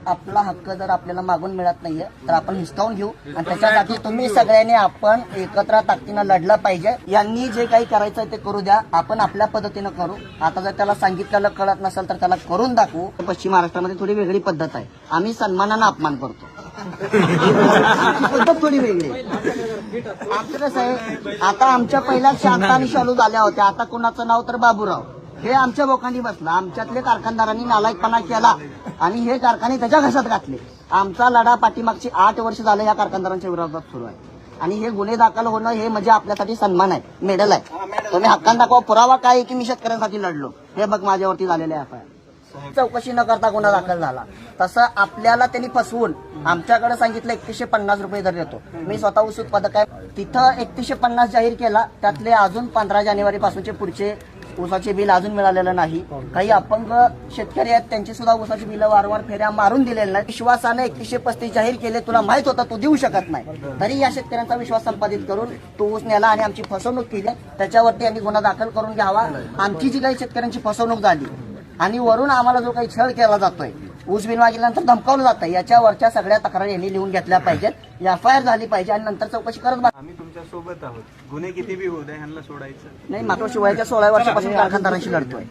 आपला हक्क जर आपल्याला मागून मिळत नाहीये तर आपण हिसकावून घेऊ आणि त्याच्यासाठी तुम्ही सगळ्यांनी आपण एकत्र ताकदीनं लढलं पाहिजे। यांनी जे काही करायचं ते करू द्या, आपण आपल्या पद्धतीनं करू। आता जर त्याला सांगितलेलं कळत नसेल तर त्याला करून दाखवू। पश्चिम महाराष्ट्रामध्ये थोडी वेगळी पद्धत आहे, आम्ही सन्मानानं अपमान करतो, पद्धत थोडी वेगळी। आमचं कसं आहे, आता आमच्या पहिल्या शांता आणि शालू झाल्या होत्या, आता कोणाचं नाव तर बाबूराव, हे आमच्या बोकांनी बसला। आमच्यातले कारखानदारांनी नालायकपणा केला आणि हे कारखाने त्याच्या घशात घातले। आमचा लढा पाठीमागची 8 वर्ष झालं या कारखानदारांच्या विरोधात सुरू आहे आणि हे गुन्हे दाखल होणं हे म्हणजे आपल्यासाठी सन्मान आहे, मेडल आहे। तुम्ही हक्कान दाखवा, पुरावा काय की मी शेतकऱ्यांसाठी लढलो, हे बघ माझ्यावरती झालेले आहे। चौकशी न करता गुन्हा दाखल झाला, तसं आपल्याला त्यांनी फसवून आमच्याकडे सांगितलं 3150 रुपये दर देतो। मी स्वतः ऊस उत्पादक आहे, तिथं 3150 जाहीर केला, त्यातले अजून 15 जानेवारी पासूनचे पुढचे ऊसाचे बिल अजून मिळालेलं नाही। काही अपंग शेतकरी आहेत, त्यांची सुद्धा ऊसाची बिल वारंवार फेऱ्या मारून दिलेल्या नाही। विश्वासाने 3135 जाहीर केले, तुला माहित होता तू देऊ शकत नाही, तरी या शेतकऱ्यांचा विश्वास संपादित करून तो ऊस नेला आणि आमची फसवणूक केली। त्याच्यावरती यांनी गुन्हा दाखल करून घ्यावा। आमची जी काही शेतकऱ्यांची फसवणूक झाली आणि वरून आम्हाला जो काही छळ केला जातोय, ऊस बिल मागितल्यानंतर धमकावलं जातं, याच्यावरच्या सगळ्या तक्रारी यांनी लिहून घेतल्या पाहिजेत, FIR झाली पाहिजे आणि नंतर चौकशी करत आम्ही तुमच्या सोबत आहोत, गुन्हे किती बी होऊ द्या ह्यांना सोडायचं नाही। मात्र शिवायच्या 16 वर्षापासून कारखानदारांशी लढतोय।